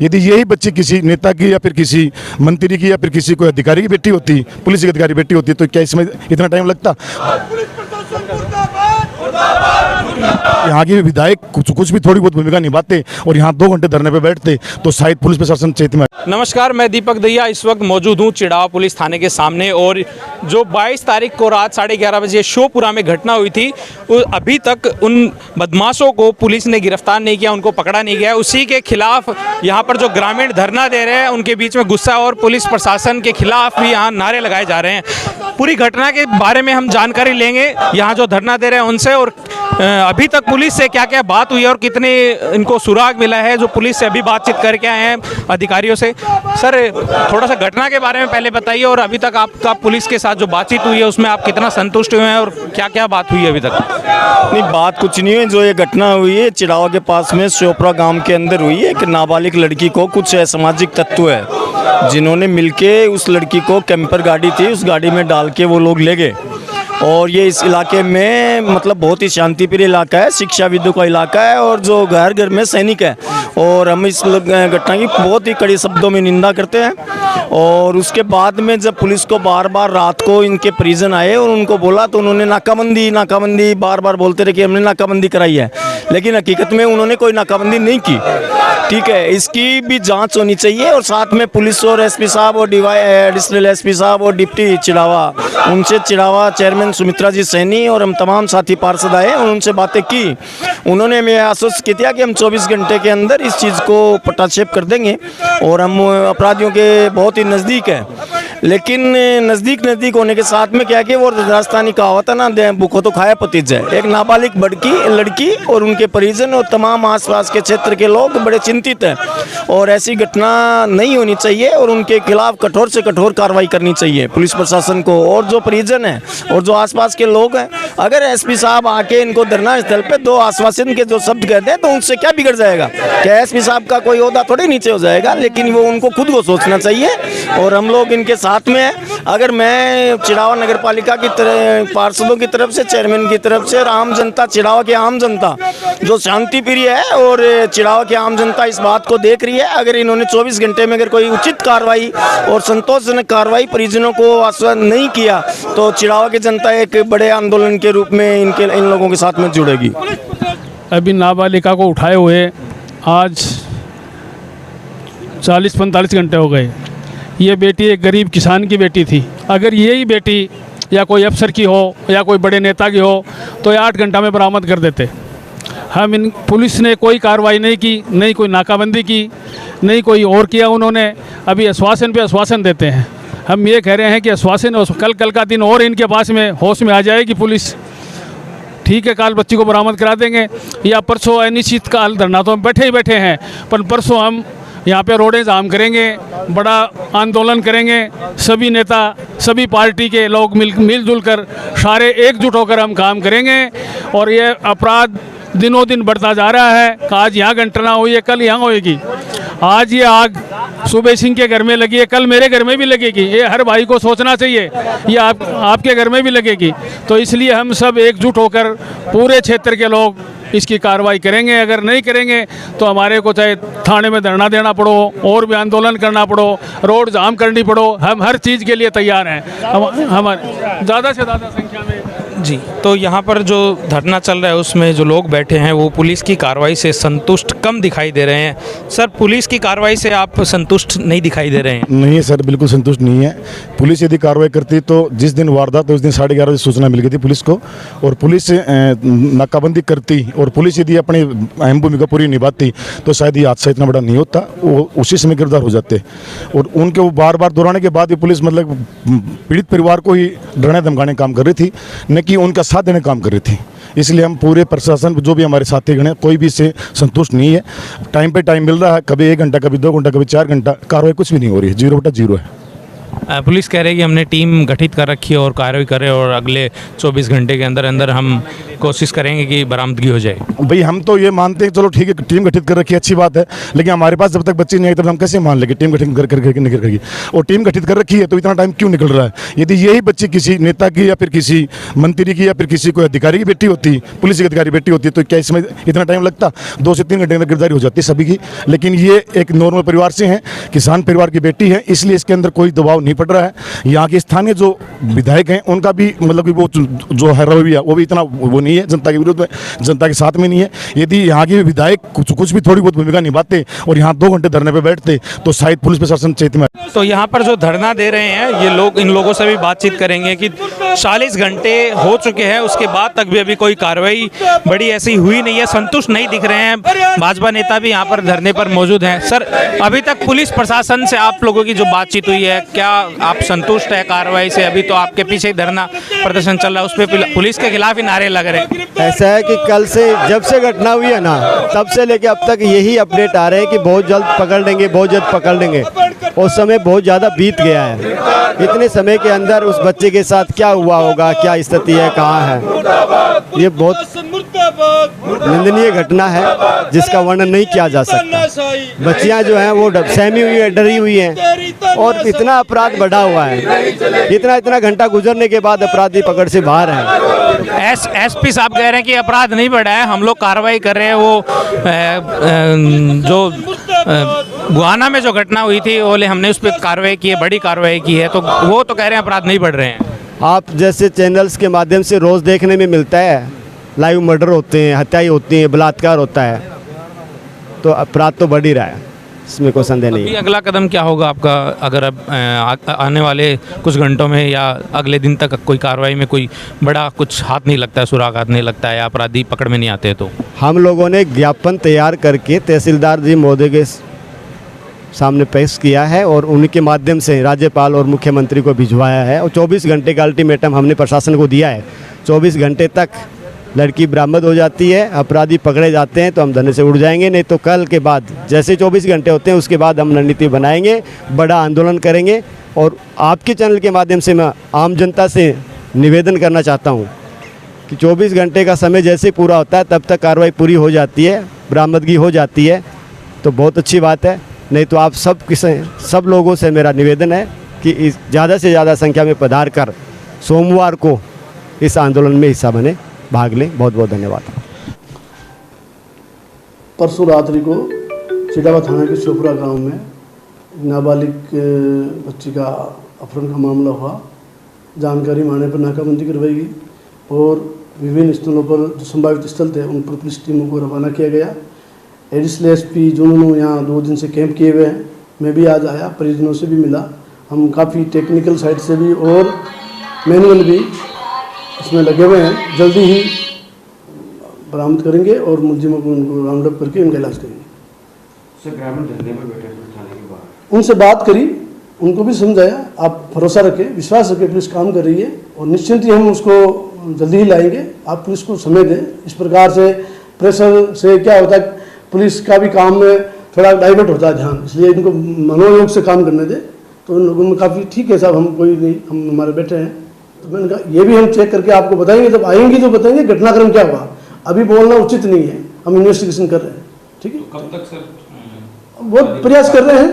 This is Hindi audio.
यदि यही बच्ची किसी नेता की या फिर किसी मंत्री की या फिर किसी कोई अधिकारी की बेटी होती, पुलिस की अधिकारी बेटी होती, तो क्या इसमें इतना टाइम लगता? यहाँ के विधायक कुछ भी थोड़ी बहुत भूमिका निभाते और यहाँ 2 घंटे धरने पे बैठते तो शायद पुलिस प्रशासन चेत में। नमस्कार, मैं दीपक दहिया इस वक्त मौजूद हूँ चिड़ावा पुलिस थाने के सामने। और जो 22 तारीख को रात 11:30 बजे शोपुरा में घटना हुई थी, अभी तक उन बदमाशों को पुलिस ने गिरफ्तार नहीं किया, उनको पकड़ा नहीं गया। उसी के खिलाफ यहाँ पर जो ग्रामीण धरना दे रहे हैं उनके बीच में गुस्सा और पुलिस प्रशासन के खिलाफ भी यहाँ नारे लगाए जा रहे हैं। पूरी घटना के बारे में हम जानकारी लेंगे यहाँ जो धरना दे रहे हैं उनसे, और अभी तक पुलिस से क्या क्या बात हुई है और कितने इनको सुराग मिला है, जो पुलिस से अभी बातचीत करके आए हैं अधिकारियों से। सर, थोड़ा सा घटना के बारे में पहले बताइए, और अभी तक आपका पुलिस के साथ जो बातचीत हुई है उसमें आप कितना संतुष्ट हुए हैं और क्या क्या बात हुई है अभी तक? नहीं, बात कुछ नहीं हुई। जो ये घटना हुई है चिड़ावा के पास में शोपुरा गांव के अंदर हुई है। एक नाबालिग लड़की को कुछ असामाजिक तत्व है जिन्होंने मिलके उस लड़की को कैंपर गाड़ी थी, उस गाड़ी में डाल के वो लोग ले गए। और ये इस इलाके में मतलब बहुत ही शांतिप्रिय इलाका है, शिक्षाविदों का इलाका है और जो घर घर में सैनिक है। और हम इस घटना की बहुत ही कड़ी शब्दों में निंदा करते हैं। और उसके बाद में जब पुलिस को बार बार रात को इनके परिजन आए और उनको बोला तो उन्होंने नाकाबंदी बार बार बोलते रहे कि हमने नाकाबंदी कराई है, लेकिन हकीकत में उन्होंने कोई नाकाबंदी नहीं की। ठीक है, इसकी भी जांच होनी चाहिए। और साथ में पुलिस और एसपी साहब और एडिशनल एसपी साहब और डिप्टी चिड़ावा, उनसे चिड़ावा चेयरमैन सुमित्रा जी सैनी और हम तमाम साथी पार्षद आए और उनसे बातें की। उन्होंने हमें आश्वस्त किया कि हम 24 घंटे के अंदर इस चीज़ को पटाक्षेप कर देंगे और हम अपराधियों के बहुत ही नज़दीक हैं। लेकिन नज़दीक होने के साथ में क्या कि वो राजस्थानी कहावत है ना, भूखो तो खाया पतीज है। एक नाबालिग लड़की और उनके परिजन और तमाम आसपास के क्षेत्र के लोग बड़े चिंतित हैं और ऐसी घटना नहीं होनी चाहिए और उनके खिलाफ कठोर से कठोर कार्रवाई करनी चाहिए पुलिस प्रशासन को। और जो परिजन हैं और जो आसपास के लोग हैं, अगर एसपी साहब आके इनको धरना स्थल पे 2 आश्वासन के जो शब्द कहते हैं तो उनसे क्या बिगड़ जाएगा? क्या एसपी साहब का कोई ओहदा थोड़ी नीचे हो जाएगा? लेकिन वो उनको खुद को सोचना चाहिए और हम लोग इनके साथ में हैं। अगर मैं चिड़ावा नगर पालिका की पार्षदों की तरफ से, चेयरमैन की तरफ से और आम जनता, चिड़ावा की आम जनता जो शांति प्रिय है और चिड़ावा की आम जनता इस बात को देख रही है, अगर इन्होंने 24 घंटे में अगर कोई उचित कार्रवाई और संतोषजनक कार्रवाई परिजनों को आश्वस्त नहीं किया तो चिड़ावा की जनता एक बड़े आंदोलन के रूप में इन लोगों के साथ में जुड़ेगी। अभी नाबालिका को उठाए हुए आज 40-45 घंटे हो गए। ये बेटी एक गरीब किसान की बेटी थी। अगर यही बेटी या कोई अफसर की हो या कोई बड़े नेता की हो तो ये 8 घंटा में बरामद कर देते। हम इन पुलिस ने कोई कार्रवाई नहीं की, नहीं कोई नाकाबंदी की, नहीं कोई और किया। उन्होंने अभी आश्वासन पे आश्वासन देते हैं। हम ये कह रहे हैं कि आश्वासन कल का दिन और इनके पास में होश में आ जाएगी पुलिस। ठीक है, कल बच्ची को बरामद करा देंगे या परसों अनिश्चित काल धरना तो हम बैठे ही बैठे हैं, पर परसों हम यहाँ पे रोडें जाम करेंगे, बड़ा आंदोलन करेंगे। सभी नेता, सभी पार्टी के लोग मिलजुल कर सारे एकजुट होकर हम काम करेंगे। और ये अपराध दिनों दिन बढ़ता जा रहा है। आज यहाँ घटना हुई है, कल यहाँ होएगी। आज ये आग सूबे सिंह के घर में लगी है, कल मेरे घर में भी लगेगी। ये हर भाई को सोचना चाहिए, ये आपके घर में भी लगेगी। तो इसलिए हम सब एकजुट होकर पूरे क्षेत्र के लोग इसकी कार्रवाई करेंगे। अगर नहीं करेंगे तो हमारे को चाहे थाने में धरना देना पड़ो और भी आंदोलन करना पड़ो, रोड जाम करनी पड़ो, हम हर चीज़ के लिए तैयार हैं। हमारे ज़्यादा से ज़्यादा संख्या में जी। तो यहाँ पर जो धरना चल रहा है उसमें जो लोग बैठे हैं वो पुलिस की कार्रवाई से संतुष्ट कम दिखाई दे रहे हैं। सर, पुलिस की कार्रवाई से आप संतुष्ट नहीं दिखाई दे रहे हैं? नहीं सर, बिल्कुल संतुष्ट नहीं है। पुलिस यदि कार्रवाई करती तो जिस दिन वारदात तो उस दिन 11:30 बजे सूचना मिल गई थी पुलिस को, और पुलिस नाकाबंदी करती और पुलिस यदि अपनी अहम भूमिका पूरी निभाती तो शायद ये हादसा इतना बड़ा नहीं होता, वो उसी समय गिरफ्तार हो जाते। और उनके वो बार बार दोहराने के बाद ये पुलिस मतलब पीड़ित परिवार को ही डराने धमकाने काम कर रही थी, न कि उनका साथ देने काम कर रही थी। इसलिए हम पूरे प्रशासन जो भी हमारे साथी गण हैं, कोई भी इससे संतुष्ट नहीं है। टाइम पे टाइम मिल रहा है, कभी 1 घंटा, कभी 2 घंटा, कभी 4 घंटा, कार्रवाई कुछ भी नहीं हो रही है। 0/0 है। पुलिस कह रही है कि हमने टीम गठित कर रखी है और कार्रवाई करे और अगले 24 घंटे के अंदर अंदर हम कोशिश करेंगे कि बरामदगी हो जाए। भाई हम तो ये मानते हैं चलो ठीक है टीम गठित कर रखी है अच्छी बात है, लेकिन हमारे पास जब तक बच्चे नहीं आए तब हम कैसे मान लेंगे टीम गठित कर निकल करके। और टीम गठित कर रखी है तो इतना टाइम क्यों निकल रहा है? यदि यही बच्ची किसी नेता की या फिर किसी मंत्री की या फिर किसी कोई अधिकारी की बेटी होती, पुलिस की अधिकारी बेटी होती, तो क्या इसमें इतना टाइम लगता? 2 से 3 घंटे में गिरफ्तारी हो जाती है सभी की। लेकिन ये एक नॉर्मल परिवार से हैं, किसान परिवार की बेटी है, इसलिए इसके अंदर कोई दबाव नहीं पड़ रहा है। यहाँ के स्थानीय जो विधायक हैं उनका भी मतलब कि वो जो है रवैया वो भी इतना वो नहीं है, जनता के विरोध में, जनता के साथ में नहीं है। यदि यहाँ के विधायक कुछ भी थोड़ी बहुत भूमिका निभाते और यहाँ 2 घंटे धरने पे बैठते तो शायद पुलिस प्रशासन चेत में। तो यहाँ पर जो धरना दे रहे हैं ये लोग, इन लोगों से भी बातचीत करेंगे कि 40 घंटे हो चुके हैं, उसके बाद तक भी अभी कोई कार्रवाई बड़ी ऐसी हुई नहीं है, संतुष्ट नहीं दिख रहे हैं। भाजपा नेता भी यहाँ पर धरने पर मौजूद हैं। सर, अभी तक पुलिस प्रशासन से आप लोगों की जो बातचीत हुई है, क्या आप संतुष्ट है कार्रवाई से? अभी तो आपके पीछे ही धरना प्रदर्शन चल रहा है, उस पर पुलिस के खिलाफ ही नारे लग रहे हैं। ऐसा है कि कल से जब से घटना हुई है ना, तब से लेके अब तक यही अपडेट आ रहे हैं कि बहुत जल्द पकड़ लेंगे, बहुत जल्द पकड़ लेंगे। और समय बहुत ज़्यादा बीत गया है। इतने समय के अंदर उस बच्चे के साथ क्या हुआ होगा, क्या स्थिति है, कहाँ है, ये बहुत निंदनीय घटना है जिसका वर्णन नहीं किया जा सकता। बच्चियां जो हैं वो सहमी हुई है, डरी हुई हैं और इतना अपराध बढ़ा हुआ है। इतना घंटा गुजरने के बाद अपराधी पकड़ से बाहर है। एसपी साहब कह रहे हैं कि अपराध नहीं बढ़ा है, हम लोग कार्रवाई कर रहे हैं। वो जो गुहाना में जो घटना हुई थी बोले हमने उस पर कार्रवाई की है, बड़ी कार्रवाई की है, तो वो तो कह रहे हैं अपराध नहीं बढ़ रहे हैं। आप जैसे चैनल्स के माध्यम से रोज़ देखने में मिलता है, लाइव मर्डर होते हैं, हत्याएं होती हैं, बलात्कार होता है, तो अपराध तो बढ़ ही रहा है, इसमें कोई संदेह नहीं है। अगला कदम क्या होगा आपका, अगर अब आने वाले कुछ घंटों में या अगले दिन तक कोई कार्रवाई में कोई बड़ा कुछ हाथ नहीं लगता है, सुराग हाथ नहीं लगता है या अपराधी पकड़ में नहीं आते तो? हम लोगों ने ज्ञापन तैयार करके तहसीलदार जी महोदय के सामने पेश किया है और उनके माध्यम से राज्यपाल और मुख्यमंत्री को भिजवाया है और 24 घंटे का अल्टीमेटम हमने प्रशासन को दिया है। 24 घंटे तक लड़की बरामद हो जाती है, अपराधी पकड़े जाते हैं तो हम धरने से उड़ जाएंगे, नहीं तो कल के बाद जैसे 24 घंटे होते हैं उसके बाद हम रणनीति बनाएंगे, बड़ा आंदोलन करेंगे। और आपके चैनल के माध्यम से मैं आम जनता से निवेदन करना चाहता हूँ कि 24 घंटे का समय जैसे पूरा होता है तब तक कार्रवाई पूरी हो जाती है, बरामदगी हो जाती है तो बहुत अच्छी बात है। नहीं तो आप सब लोगों से मेरा निवेदन है कि इस ज़्यादा से ज़्यादा संख्या में पधार कर सोमवार को इस आंदोलन में हिस्सा बने, भाग लें। बहुत बहुत धन्यवाद। परसों रात्रि को चिड़ावा थाना के शोपुरा गांव में नाबालिग बच्ची का अपहरण का मामला हुआ। जानकारी माने पर नाकाबंदी करवाई गई और विभिन्न स्थलों पर जो संभावित स्थल थे उन पर पुलिस टीमों को रवाना किया गया। एडिशनल एसपी जुनून यहाँ 2 दिन से कैंप किए हुए हैं। मैं भी आज आया, परिजनों से भी मिला। हम काफ़ी टेक्निकल साइड से भी और मैनुअल भी इसमें लगे हुए हैं। जल्दी ही बरामद करेंगे और मुलजिमों को उनको राउंड अप करके उनका इलाज करेंगे। उनसे बात करी, उनको भी समझाया, आप भरोसा रखें, विश्वास रखें, पुलिस काम कर रही है और निश्चिंत ही हम उसको जल्दी ही लाएंगे। आप पुलिस को समय दें। इस प्रकार से प्रेशर से क्या होता है, पुलिस का भी काम में थोड़ा डाइवर्ट होता है ध्यान, इसलिए इनको मनोयोग से काम करने दें। तो उन लोगों में काफ़ी ठीक है साहब, हम कोई नहीं, हम हमारे बेटे हैं। तो मैंने कहा ये भी हम चेक करके आपको बताएंगे, जब आएंगी तो बताएंगे घटनाक्रम क्या हुआ। अभी बोलना उचित नहीं है, हम इन्वेस्टिगेशन कर रहे हैं। ठीक है, कब तक सर? बहुत प्रयास कर रहे हैं।